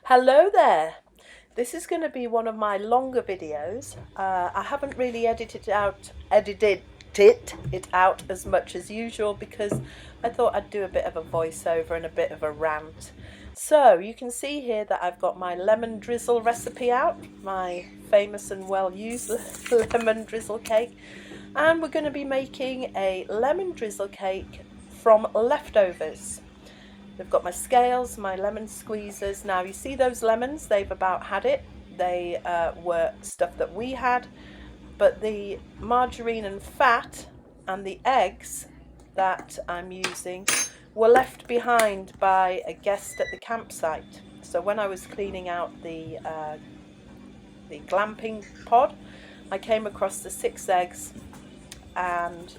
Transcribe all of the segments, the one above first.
Hello there. This is going to be one of my longer videos. I haven't really edited it out as much as usual because I thought I'd do a bit of a voiceover and a bit of a rant. So you can see here that I've got my lemon drizzle recipe out, my famous and well used lemon drizzle cake, and we're going to be making a lemon drizzle cake from leftovers. They've got my scales, my lemon squeezers. Now you see those lemons, they've about had it. They were stuff that we had, but the margarine and fat and the eggs that I'm using were left behind by a guest at the campsite. So when I was cleaning out the glamping pod, I came across the 6 eggs and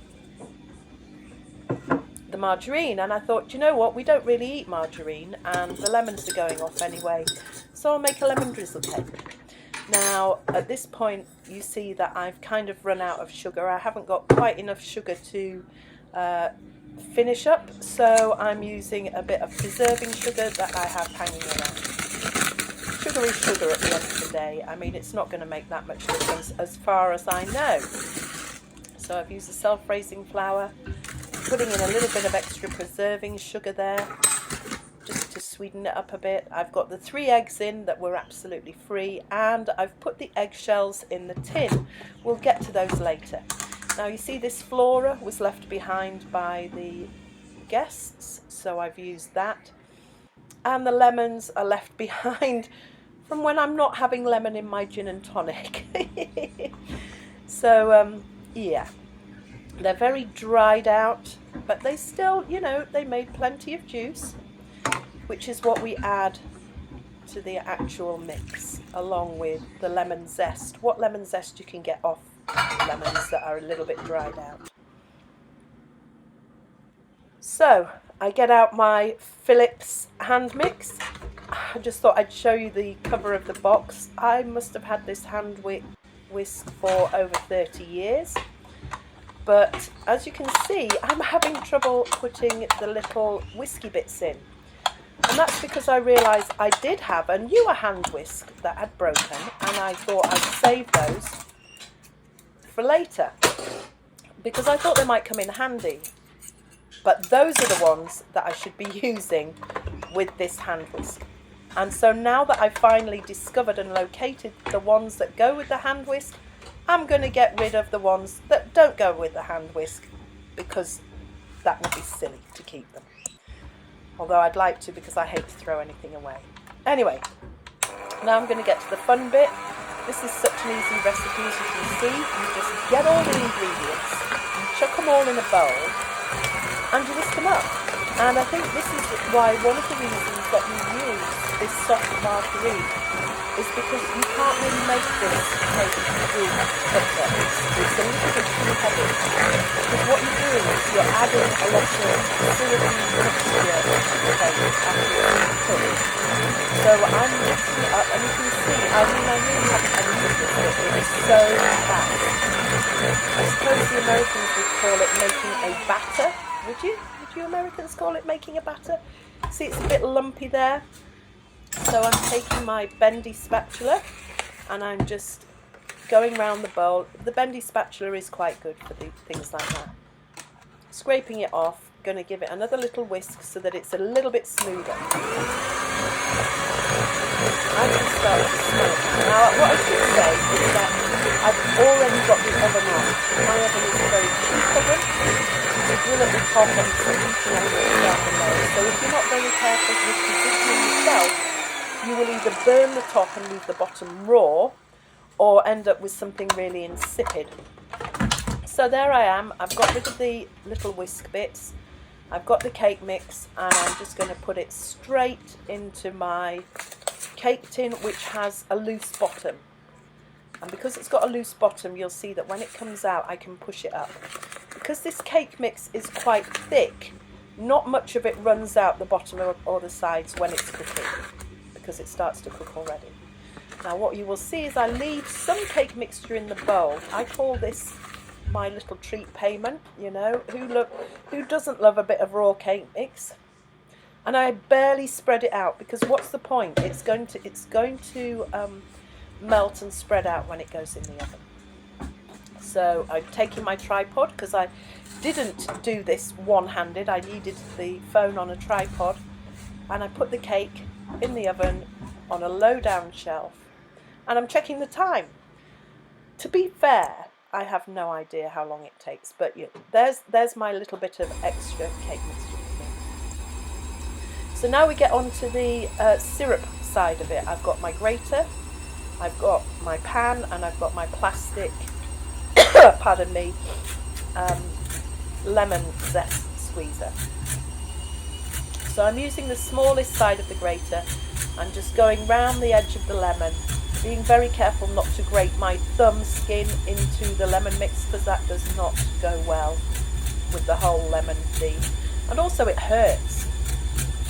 the margarine, and I thought, you know what, we don't really eat margarine and the lemons are going off anyway, so I'll make a lemon drizzle cake. Now at this point you see that I've kind of run out of sugar. I haven't got quite enough sugar to finish up, so I'm using a bit of preserving sugar that I have hanging around. Sugar is sugar at the end of the day. I mean, it's not going to make that much difference as far as I know. So I've used a self-raising flour, putting in a little bit of extra preserving sugar there just to sweeten it up a bit. I've got the 3 eggs in that were absolutely free, and I've put the eggshells in the tin. We'll get to those later. Now you see this flora was left behind by the guests, so I've used that, and the lemons are left behind from when I'm not having lemon in my gin and tonic. So yeah, they're very dried out, but they still, you know, they made plenty of juice, which is what we add to the actual mix, along with the lemon zest. What lemon zest you can get off lemons that are a little bit dried out. So I get out my Phillips hand mix. I just thought I'd show you the cover of the box. I must have had this hand whisk for over 30 years. But as you can see, I'm having trouble putting the little whisky bits in. And that's because I realised I did have a newer hand whisk that had broken, and I thought I'd save those for later because I thought they might come in handy. But those are the ones that I should be using with this hand whisk. And so now that I've finally discovered and located the ones that go with the hand whisk, I'm going to get rid of the ones that don't go with the hand whisk because that would be silly to keep them. Although I'd like to, because I hate to throw anything away. Anyway, now I'm going to get to the fun bit. This is such an easy recipe, as you can see. You just get all the ingredients, chuck them all in a bowl, and you whisk them up. And I think this is why one of the reasons that you use this soft margarine is because you can't really make this cake with butter. It's a little bit too heavy. Because what you're doing is you're adding a lot of syrupy mixture to the cake after it's cooked. So I'm mixing it up, and you can see, I really haven't edited this, but it is so fast. I suppose the Americans would call it making a batter, would you? Would you Americans call it making a batter? See, it's a bit lumpy there. So I'm taking my bendy spatula and I'm just going round the bowl. The bendy spatula is quite good for things like that. Scraping it off, going to give it another little whisk so that it's a little bit smoother. I can start to smell it. Now what I should say is that I've already got the oven on. My oven is a very cheap oven. The grill at the top and it's heating up down below. So if you're not very careful with positioning yourself, you will either burn the top and leave the bottom raw, or end up with something really insipid. So there I am. I've got rid of the little whisk bits. I've got the cake mix, and I'm just going to put it straight into my cake tin, which has a loose bottom. And because it's got a loose bottom, you'll see that when it comes out, I can push it up. Because this cake mix is quite thick, not much of it runs out the bottom or the sides when it's cooking, because it starts to cook already. Now what you will see is I leave some cake mixture in the bowl. I call this my little treat payment, you know. Who doesn't love a bit of raw cake mix? And I barely spread it out because what's the point? It's going to melt and spread out when it goes in the oven. So I've taken my tripod because I didn't do this one-handed. I needed the phone on a tripod, and I put the cake in the oven on a low-down shelf, and I'm checking the time. To be fair, I have no idea how long it takes, but yeah, there's my little bit of extra cake mixture. So now we get on to the syrup side of it. I've got my grater, I've got my pan, and I've got my plastic, pardon me, lemon zest squeezer. So I'm using the smallest side of the grater. I'm just going round the edge of the lemon, being very careful not to grate my thumb skin into the lemon mix because that does not go well with the whole lemon theme. And also it hurts.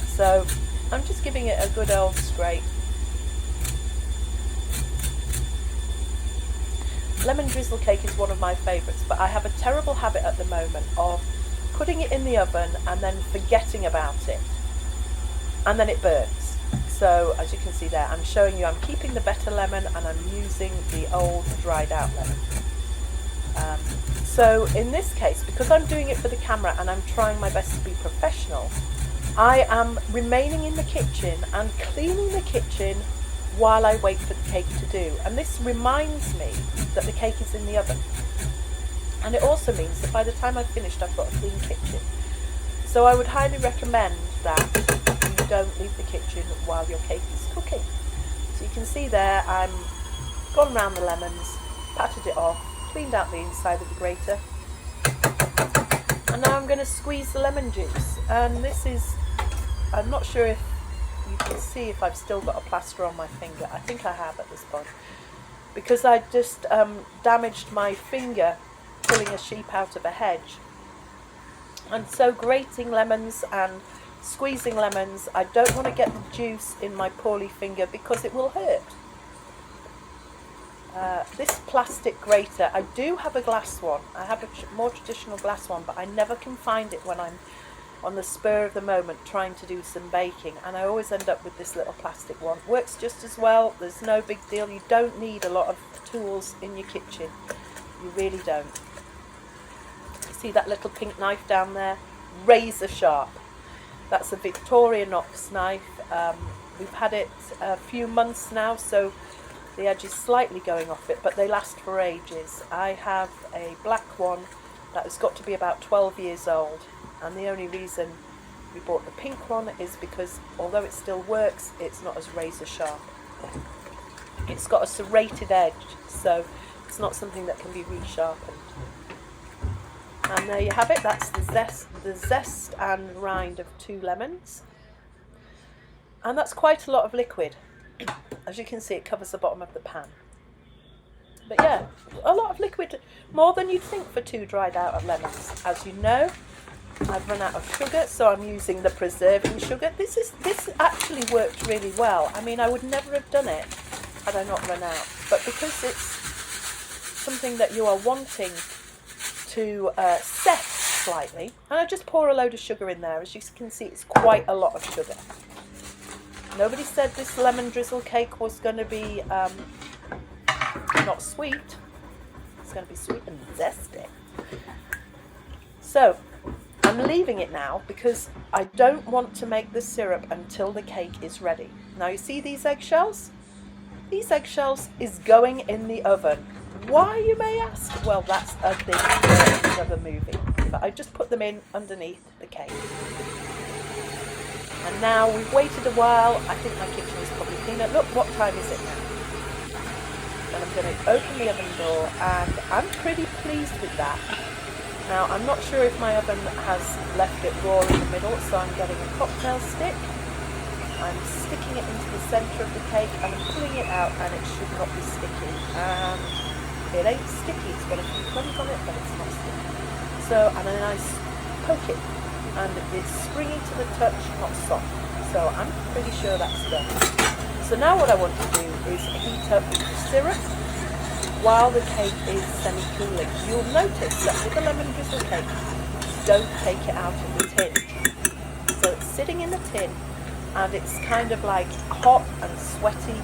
So I'm just giving it a good old scrape. Lemon drizzle cake is one of my favourites, but I have a terrible habit at the moment of putting it in the oven and then forgetting about it. And then it burns. So as you can see there, I'm showing you I'm keeping the better lemon and I'm using the old dried out lemon. So in this case, because I'm doing it for the camera and I'm trying my best to be professional, I am remaining in the kitchen and cleaning the kitchen while I wait for the cake to do. And this reminds me that the cake is in the oven. And it also means that by the time I've finished, I've got a clean kitchen. So I would highly recommend that you don't leave the kitchen while your cake is cooking. So you can see there, I'm gone round the lemons, patted it off, cleaned out the inside of the grater. And now I'm going to squeeze the lemon juice. And this is, I'm not sure if you can see if I've still got a plaster on my finger. I think I have at this point. Because I just damaged my finger pulling a sheep out of a hedge. And so grating lemons and squeezing lemons, I don't want to get the juice in my poorly finger because it will hurt. This plastic grater, I do have a glass one. I have a more traditional glass one, but I never can find it when I'm on the spur of the moment trying to do some baking, and I always end up with this little plastic one. Works just as well. There's no big deal. You don't need a lot of tools in your kitchen. You really don't. See that little pink knife down there? Razor sharp. That's a Victorinox knife. We've had it a few months now, so the edge is slightly going off it, but they last for ages. I have a black one that has got to be about 12 years old, and the only reason we bought the pink one is because although it still works, it's not as razor sharp. It's got a serrated edge, so it's not something that can be resharpened. And there you have it. That's the zest and rind of 2 lemons, and that's quite a lot of liquid. As you can see, it covers the bottom of the pan. But yeah, a lot of liquid, more than you'd think for 2 dried out lemons. As you know, I've run out of sugar, so I'm using the preserving sugar. This actually worked really well. I mean, I would never have done it had I not run out. But because it's something that you are wanting to set slightly, and I just pour a load of sugar in there. As you can see, it's quite a lot of sugar. Nobody said this lemon drizzle cake was going to be not sweet. It's going to be sweet and zesty. So I'm leaving it now because I don't want to make the syrup until the cake is ready. Now you see these eggshells? These eggshells is going in the oven. Why, you may ask? Well, that's a thing for another movie. But I just put them in underneath the cake. And now we've waited a while. I think my kitchen is probably cleaner. Look, what time is it now? And I'm going to open the oven door, and I'm pretty pleased with that. Now, I'm not sure if my oven has left it raw in the middle, so I'm getting a cocktail stick. I'm sticking it into the centre of the cake, and I'm pulling it out, and it should not be sticky. And it ain't sticky. It's got a few crumbs on it, but it's not sticky. So, and then I poke it, and it's springy to the touch, not soft. So I'm pretty sure that's done. So now what I want to do is heat up the syrup while the cake is semi-cooling. You'll notice that with the lemon drizzle cake, don't take it out of the tin. So it's sitting in the tin, and it's kind of like hot and sweaty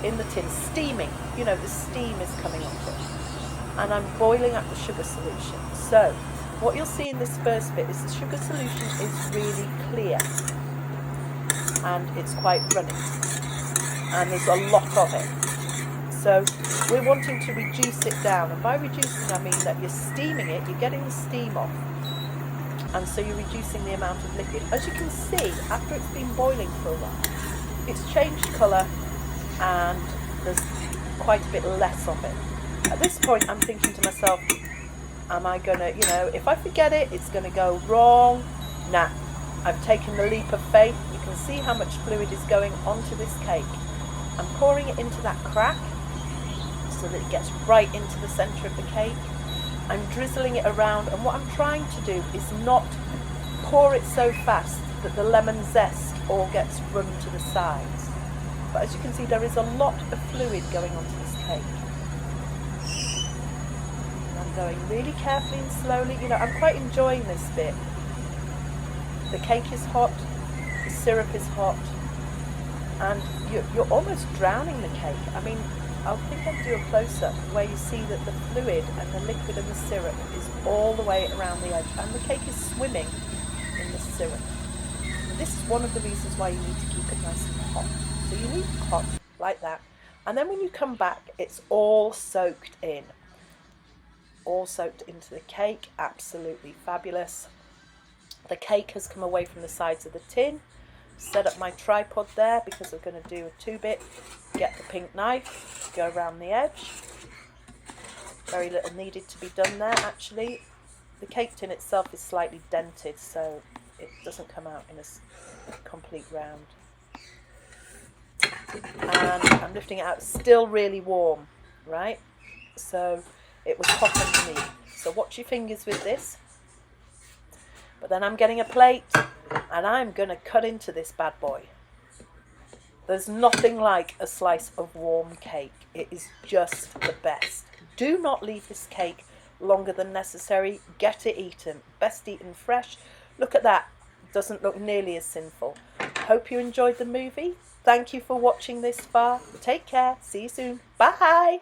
in the tin, steaming. You know, the steam is coming off it. And I'm boiling up the sugar solution. So what you'll see in this first bit is the sugar solution is really clear and it's quite runny, and there's a lot of it. So we're wanting to reduce it down, and by reducing I mean that you're steaming it, you're getting the steam off, and so you're reducing the amount of liquid. As you can see, after it's been boiling for a while, it's changed colour and there's quite a bit less of it. At this point I'm thinking to myself, am I gonna, you know, if I forget it, it's gonna go wrong. Nah, I've taken the leap of faith. You can see how much fluid is going onto this cake. I'm pouring it into that crack so that it gets right into the centre of the cake. I'm drizzling it around, and what I'm trying to do is not pour it so fast that the lemon zest all gets run to the sides. But as you can see, there is a lot of fluid going onto this cake. I'm going really carefully and slowly. You know, I'm quite enjoying this bit. The cake is hot, the syrup is hot, and you're almost drowning the cake. I mean, I think I'll do a close-up where you see that the fluid and the liquid and the syrup is all the way around the edge, and the cake is swimming in the syrup. And this is one of the reasons why you need to keep it nice and hot. So you need it hot like that, and then when you come back, it's all soaked in. All soaked into the cake. Absolutely fabulous. The cake has come away from the sides of the tin. Set up my tripod there because we're going to do a 2-bit. Get the pink knife, go around the edge. Very little needed to be done there actually. The cake tin itself is slightly dented, so it doesn't come out in a complete round. And I'm lifting it out. It's still really warm, right? So it was hot underneath. So watch your fingers with this. But then I'm getting a plate and I'm going to cut into this bad boy. There's nothing like a slice of warm cake. It is just the best. Do not leave this cake longer than necessary. Get it eaten. Best eaten fresh. Look at that. Doesn't look nearly as sinful. Hope you enjoyed the movie. Thank you for watching this far. Take care. See you soon. Bye.